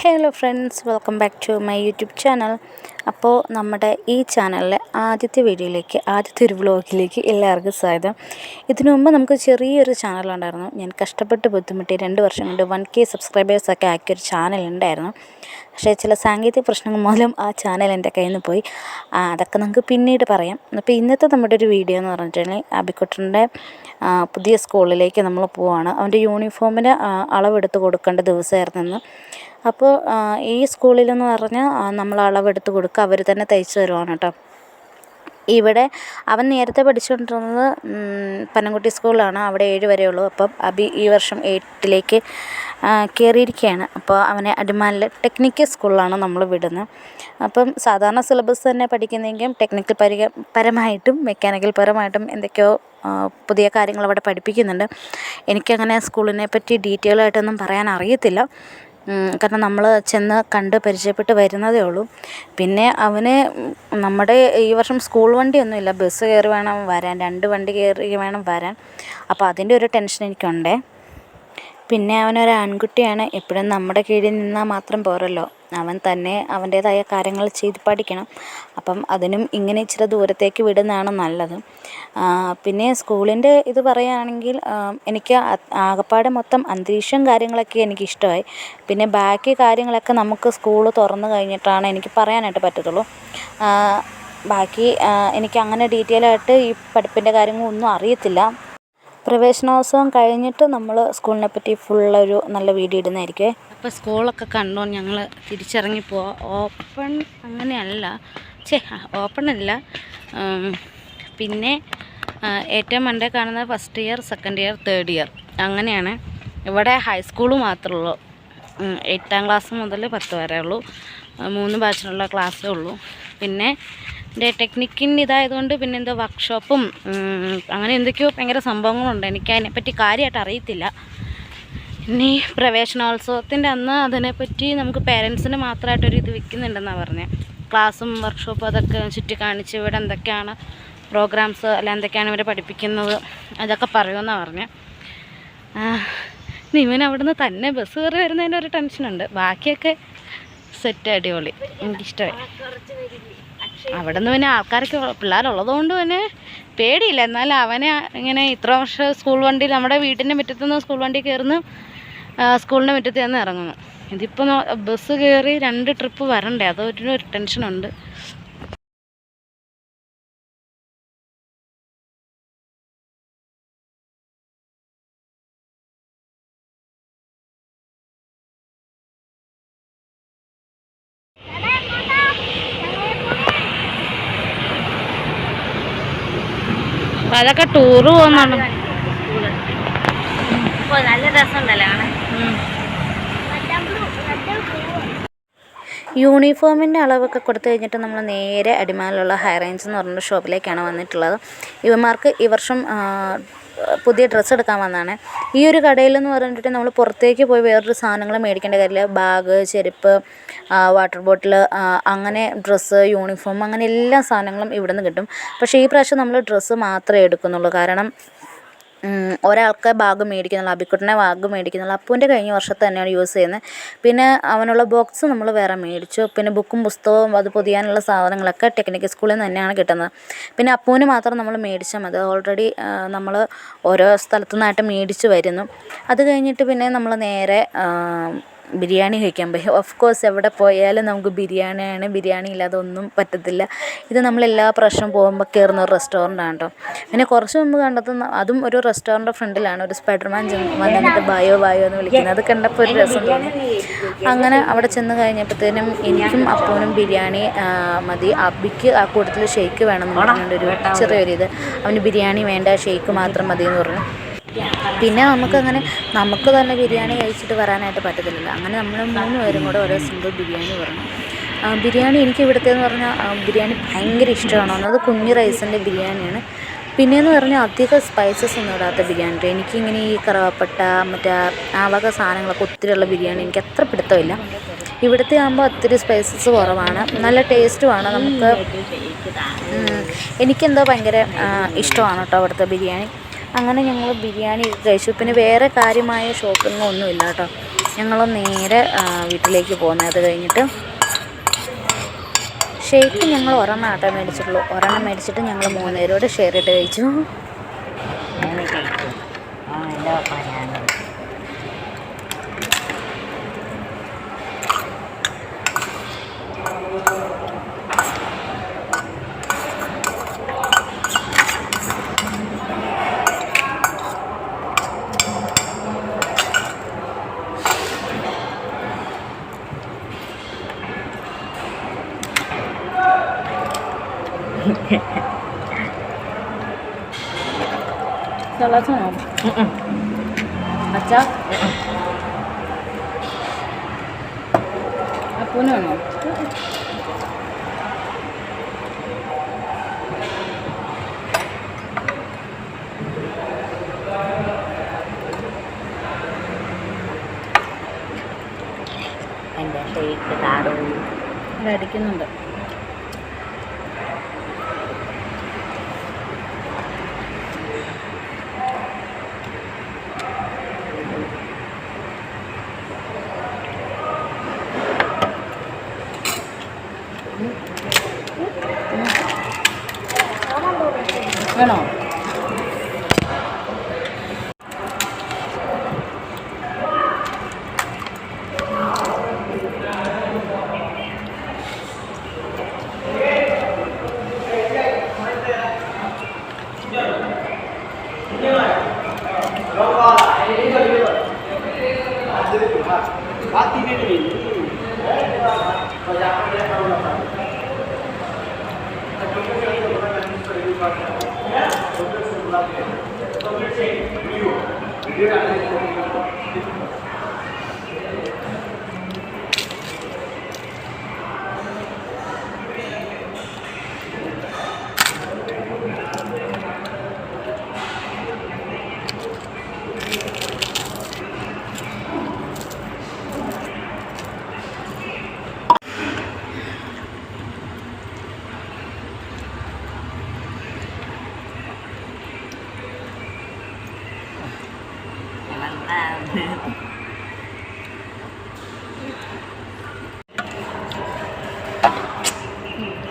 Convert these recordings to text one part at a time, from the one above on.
Hello friends, welcome back to my YouTube channel. അപ്പോൾ നമ്മുടെ ഈ ചാനലിലെ ആദ്യത്തെ ഒരു വ്ലോഗിലേക്ക് എല്ലാവർക്കും സ്വാഗതം. ഇതിനു മുമ്പ് നമുക്ക് ചെറിയൊരു ചാനലുണ്ടായിരുന്നു. ഞാൻ കഷ്ടപ്പെട്ട് ബുദ്ധിമുട്ടി 2 വർഷം കൊണ്ട് 1K സബ്സ്ക്രൈബേഴ്സൊക്കെ ആക്കിയൊരു ചാനലുണ്ടായിരുന്നു. പക്ഷേ ചില സാങ്കേതിക പ്രശ്നങ്ങൾ മൂലം ആ ചാനൽ എൻ്റെ കയ്യിൽ നിന്ന് പോയി. അതൊക്കെ നമുക്ക് പിന്നീട് പറയാം. അപ്പോൾ ഇന്നത്തെ നമ്മുടെ ഒരു വീഡിയോ എന്ന് പറഞ്ഞിട്ടുണ്ടെങ്കിൽ അബിക്കുട്ടൻ്റെ പുതിയ സ്കൂളിലേക്ക് നമ്മൾ പോവുകയാണ്. അവൻ്റെ യൂണിഫോമിന് അളവെടുത്ത് കൊടുക്കേണ്ട ദിവസമായിരുന്നു ഇന്ന്. അപ്പോൾ ഈ സ്കൂളിലെന്ന് പറഞ്ഞാൽ നമ്മൾ അളവെടുത്ത് കൊടുക്കുക, അവർ തന്നെ തയ്ച്ചു തരുവാണ് കേട്ടോ. ഇവിടെ അവൻ നേരത്തെ പഠിച്ചുകൊണ്ടിരുന്നത് പനംകുട്ടി സ്കൂളിലാണ്. അവിടെ 7 വരെ ഉള്ളൂ. അപ്പം അബി ഈ വർഷം 8ലേക്ക് കയറിയിരിക്കുകയാണ്. അപ്പോൾ അവനെ അടിമാലിലെ ടെക്നിക്കൽ സ്കൂളിലാണ് നമ്മൾ വിടുന്നത്. അപ്പം സാധാരണ സിലബസ് തന്നെ പഠിക്കുന്നെങ്കിലും ടെക്നിക്കൽ പരമായിട്ടും മെക്കാനിക്കൽ പരമായിട്ടും എന്തൊക്കെയോ പുതിയ കാര്യങ്ങൾ അവിടെ പഠിപ്പിക്കുന്നുണ്ട്. എനിക്കങ്ങനെ സ്കൂളിനെ പറ്റി ഡീറ്റെയിൽ ആയിട്ടൊന്നും പറയാൻ അറിയത്തില്ല. കാരണം നമ്മൾ ചെന്ന് കണ്ട് പരിചയപ്പെട്ട് വരുന്നതേ ഉള്ളൂ. പിന്നെ അവന് നമ്മുടെ ഈ വർഷം സ്കൂൾ വണ്ടിയൊന്നുമില്ല, ബസ് കയറി വേണം വരാൻ, 2 വണ്ടി കയറി വേണം വരാൻ. അപ്പോൾ അതിൻ്റെ ഒരു ടെൻഷൻ എനിക്കുണ്ടേ. പിന്നെ അവനൊരു ആൺകുട്ടിയാണ്. എപ്പോഴും നമ്മുടെ കീഴിൽ നിന്നാൽ മാത്രം പോരല്ലോ, അവൻ തന്നെ അവൻ്റേതായ കാര്യങ്ങൾ ചെയ്ത് പഠിക്കണം. അപ്പം അതിനും ഇങ്ങനെ ഇച്ചിരി ദൂരത്തേക്ക് വിടുന്നതാണ് നല്ലത്. പിന്നെ സ്കൂളിൻ്റെ ഇത് പറയുകയാണെങ്കിൽ എനിക്ക് ആകപ്പാടെ മൊത്തം അന്തരീക്ഷം കാര്യങ്ങളൊക്കെ എനിക്കിഷ്ടമായി. പിന്നെ ബാക്കി കാര്യങ്ങളൊക്കെ നമുക്ക് സ്കൂൾ തുറന്നു കഴിഞ്ഞിട്ടാണ് എനിക്ക് പറയാനായിട്ട് പറ്റത്തുള്ളൂ. ബാക്കി എനിക്ക് അങ്ങനെ ഡീറ്റെയിൽ ആയിട്ട് ഈ പഠിപ്പിൻ്റെ കാര്യങ്ങളൊന്നും അറിയത്തില്ല. പ്രവേശനോത്സവം കഴിഞ്ഞിട്ട് നമ്മൾ സ്കൂളിനെ പറ്റി ഫുള്ളൊരു നല്ല വീഡിയോ ഇടുന്നതായിരിക്കും. അപ്പോൾ സ്കൂളൊക്കെ കണ്ടുകൊണ്ട് ഞങ്ങൾ തിരിച്ചിറങ്ങി പോവാം. ഓപ്പൺ അങ്ങനെയല്ല, ഓപ്പൺ അല്ല. പിന്നെ ഏറ്റവും മണ്ടേ കാണുന്നത് first year, second year, third year അങ്ങനെയാണ്. ഇവിടെ ഹൈസ്കൂൾ മാത്രമേ ഉള്ളൂ. 8ാം ക്ലാസ് മുതൽ 10 വരെ ഉള്ളൂ. 3 ബാച്ചിലുള്ള ക്ലാസ്സേ ഉള്ളൂ. പിന്നെ ടെക്നിക്കിൻ്റെ ഇതായതുകൊണ്ട് പിന്നെ എന്തോ വർക്ക്ഷോപ്പും അങ്ങനെ എന്തൊക്കെയോ ഭയങ്കര സംഭവങ്ങളുണ്ട്. എനിക്ക് അതിനെപ്പറ്റി കാര്യമായിട്ട് അറിയത്തില്ല. ഇനി പ്രവേശനോത്സവത്തിൻ്റെ അന്ന് അതിനെപ്പറ്റി നമുക്ക് പേരൻസിന് മാത്രമായിട്ടൊരു ഇത് വയ്ക്കുന്നുണ്ടെന്നാണ് പറഞ്ഞത്. ക്ലാസ്സും വർക്ക്ഷോപ്പും അതൊക്കെ ചുറ്റി കാണിച്ച് ഇവിടെ എന്തൊക്കെയാണ് പ്രോഗ്രാംസ് അല്ല എന്തൊക്കെയാണ് ഇവരെ പഠിപ്പിക്കുന്നത് അതൊക്കെ പറയുമെന്നാണ് പറഞ്ഞത്. ഇവൻ അവിടെ നിന്ന് തന്നെ ബസ് കയറി വരുന്നതിൻ്റെ ഒരു ടെൻഷനുണ്ട്. ബാക്കിയൊക്കെ സെറ്റ് അടിപൊളി, എനിക്കിഷ്ടമായി. അവിടെ നിന്ന് പിന്നെ ആൾക്കാരൊക്കെ പിള്ളേരുള്ളതുകൊണ്ട് പിന്നെ പേടിയില്ല. എന്നാൽ അവനെ ഇങ്ങനെ ഇത്ര വർഷം സ്കൂൾ വണ്ടി നമ്മുടെ വീട്ടിൻ്റെ മുറ്റത്തു നിന്ന് സ്കൂൾ വണ്ടി കയറുന്നു, സ്കൂളിൻ്റെ മുറ്റത്ത് നിന്ന് ഇറങ്ങുന്നു. ഇതിപ്പോൾ ബസ് കയറി 2 ട്രിപ്പ് വരണ്ടേ, അതൊരു ടെൻഷനുണ്ട്. അതൊക്കെ ടൂറ് പോകുന്നുണ്ട്. നല്ല രസമുണ്ടല്ലോ കാണാൻ. യൂണിഫോമിൻ്റെ അളവൊക്കെ കൊടുത്തു കഴിഞ്ഞിട്ട് നമ്മൾ നേരെ അടിമാലിലുള്ള ഹൈ റേഞ്ച് എന്ന് പറഞ്ഞൊരു ഷോപ്പിലേക്കാണ് വന്നിട്ടുള്ളത്. ഇവന്മാർക്ക് ഈ വർഷം പുതിയ ഡ്രസ്സ് എടുക്കാൻ വന്നതാണ്. ഈ ഒരു കടയിലെന്ന് പറഞ്ഞിട്ട് നമ്മൾ പുറത്തേക്ക് പോയി വേറൊരു സാധനങ്ങൾ മേടിക്കേണ്ട കാര്യമില്ല. ബാഗ്, ചെരുപ്പ്, വാട്ടർ ബോട്ടിൽ, അങ്ങനെ ഡ്രസ്സ്, യൂണിഫോം, അങ്ങനെ എല്ലാ സാധനങ്ങളും ഇവിടെ നിന്ന് കിട്ടും. പക്ഷേ ഈ പ്രാവശ്യം നമ്മൾ ഡ്രസ്സ് മാത്രമേ എടുക്കുന്നുള്ളൂ. കാരണം ഒരാൾക്ക് ബാഗ് മേടിക്കുന്നുള്ളൂ, അബിക്കുട്ടനെ ബാഗ് മേടിക്കുന്നുള്ളൂ. അപ്പൂൻ്റെ കഴിഞ്ഞ വർഷത്തെ തന്നെയാണ് യൂസ് ചെയ്യുന്നത്. പിന്നെ അവനുള്ള ബോക്സ് നമ്മൾ വേറെ മേടിച്ചു. പിന്നെ ബുക്കും പുസ്തകവും അത് പൊതിയാനുള്ള സാധനങ്ങളൊക്കെ ടെക്നിക്കൽ സ്കൂളിൽ നിന്ന് തന്നെയാണ് കിട്ടുന്നത്. പിന്നെ അപ്പൂന് മാത്രം നമ്മൾ മേടിച്ചാൽ മതി. ഓൾറെഡി നമ്മൾ ഓരോ സ്ഥലത്തു നിന്നായിട്ട് മേടിച്ച് വരുന്നു. അത് കഴിഞ്ഞിട്ട് പിന്നെ നമ്മൾ നേരെ ബിരിയാണി കഴിക്കാൻ പോയി. ഓഫ് കോഴ്സ് എവിടെ പോയാലും നമുക്ക് ബിരിയാണിയാണ്, ബിരിയാണി ഇല്ലാതെ ഒന്നും പറ്റത്തില്ല. ഇത് നമ്മളെല്ലാ പ്രാവശ്യവും പോകുമ്പോൾ കയറുന്ന ഒരു റെസ്റ്റോറൻ്റാണ് കേട്ടോ. പിന്നെ കുറച്ച് മുമ്പ് കണ്ടത് അതും ഒരു റെസ്റ്റോറൻറ്റ് ഫ്രണ്ടിലാണ് ഒരു സ്പൈഡർമാൻ വന്നിട്ട് ബായോ ബായോ എന്ന് വിളിക്കുന്നത്. അത് കണ്ടപ്പോൾ ഒരു രസം തോന്നി. അങ്ങനെ അവിടെ ചെന്ന് കഴിഞ്ഞപ്പോഴത്തേനും എനിക്കും അപ്പൂനും ബിരിയാണി മതി. അബിക്ക് ആ കൂട്ടത്തിൽ ഷെയ്ക്ക് വേണമെന്ന് പറഞ്ഞൊരു ചെറിയൊരിത്. അവന് ബിരിയാണി വേണ്ട, ഷെയ്ക്ക് മാത്രം മതി എന്ന് പറഞ്ഞു. പിന്നെ നമുക്ക് തന്നെ ബിരിയാണി കഴിച്ചിട്ട് വരാനായിട്ട് പറ്റത്തില്ലല്ലോ. അങ്ങനെ നമ്മൾ 3 പേരും കൂടെ ഓരോ സിംഗിൾ ബിരിയാണി പറഞ്ഞു. ബിരിയാണി എനിക്ക് ഇവിടുത്തേന്ന് പറഞ്ഞാൽ ബിരിയാണി ഭയങ്കര ഇഷ്ടമാണ്. അത് കുഞ്ഞ് റൈസിൻ്റെ ബിരിയാണിയാണ്. പിന്നെയെന്ന് പറഞ്ഞാൽ അധികം സ്പൈസസ് ഒന്നും ഇടാത്ത ബിരിയാണി. എനിക്കിങ്ങനെ ഈ കറുവപ്പട്ട മറ്റേ ആ വക സാധനങ്ങളൊക്കെ ഒത്തിരിയുള്ള ബിരിയാണി എനിക്ക് അത്ര പിടുത്തമില്ല. ഇവിടുത്തെ ആകുമ്പോൾ ഒത്തിരി സ്പൈസസ് കുറവാണ്, നല്ല ടേസ്റ്റുമാണ്. നമുക്ക് എനിക്കെന്തോ ഭയങ്കര ഇഷ്ടമാണ് കേട്ടോ അവിടുത്തെ ബിരിയാണി. അങ്ങനെ ഞങ്ങൾ ബിരിയാണി കഴിച്ചു. പിന്നെ വേറെ കാര്യമായ ഷോപ്പിംഗ് ഒന്നുമില്ല കേട്ടോ. ഞങ്ങൾ നേരെ വീട്ടിലേക്ക് പോകുന്നത്. അത് കഴിഞ്ഞിട്ട് ഷേക്ക് ഞങ്ങൾ ഒരെണ്ണം മേടിച്ചിട്ടുള്ളൂ. ഒരെണ്ണം മേടിച്ചിട്ട് ഞങ്ങൾ 3 പേരോട് ഷെയർ ഇട്ട് കഴിച്ചു. Salatnya acak apa no? എൻ്റെ ഷേക്ക് താടൂ അടിക്കുന്നുണ്ട്. വേണോ?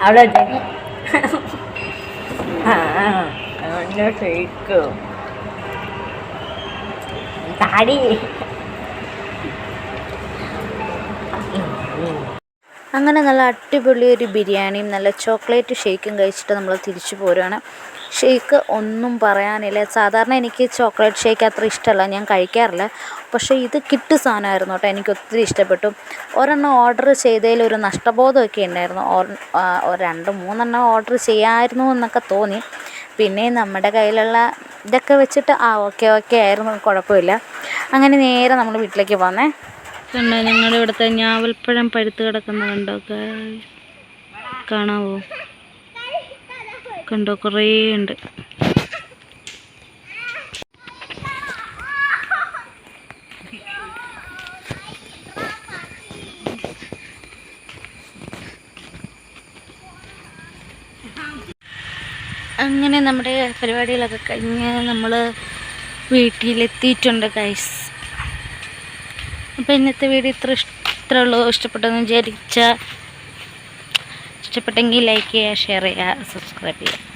അവിടെ ഷേക്ക് താടി. അങ്ങനെ നല്ല അടിപൊളി ഒരു ബിരിയാണിയും നല്ല ചോക്ലേറ്റ് ഷേക്കും കഴിച്ചിട്ട് നമ്മൾ തിരിച്ചു പോരുകയാണ്. ഷേക്ക് ഒന്നും പറയാനില്ല. സാധാരണ എനിക്ക് ചോക്ലേറ്റ് ഷേക്ക് അത്ര ഇഷ്ടമല്ല, ഞാൻ കഴിക്കാറില്ല. പക്ഷേ ഇത് കിട്ടു സാധനമായിരുന്നു കേട്ടോ, എനിക്ക് ഒത്തിരി ഇഷ്ടപ്പെട്ടു. ഒരെണ്ണം ഓർഡർ ചെയ്തതിൽ ഒരു നഷ്ടബോധമൊക്കെ ഉണ്ടായിരുന്നു. 2-3 ഓർഡർ ചെയ്യാമായിരുന്നു എന്നൊക്കെ തോന്നി. പിന്നെ നമ്മുടെ കയ്യിലുള്ള ഇതൊക്കെ വെച്ചിട്ട് ഓക്കെ ആയിരുന്നു, കുഴപ്പമില്ല. അങ്ങനെ നേരെ നമ്മൾ വീട്ടിലേക്ക് പോന്നേ. കണ്ടോ ഞങ്ങളുടെ ഇവിടുത്തെ ഞാവൽപ്പഴം പഴുത്ത് കിടക്കുന്ന കണ്ടോ, കാണാവോ? കണ്ടോ, കുറേ ഉണ്ട്. അങ്ങനെ നമ്മുടെ പരിപാടികളൊക്കെ കഴിഞ്ഞ് നമ്മൾ വീട്ടിലെത്തിയിട്ടുണ്ട് ഗൈസ്. അപ്പോൾ ഇന്നത്തെ വീഡിയോ ഇത്ര ഉള്ളൂ. ഇഷ്ടപ്പെട്ടെന്ന് വിചാരിച്ചാൽ ഇഷ്ടപ്പെട്ടെങ്കിൽ ലൈക്ക് ചെയ്യുക, ഷെയർ ചെയ്യുക, സബ്സ്ക്രൈബ് ചെയ്യുക.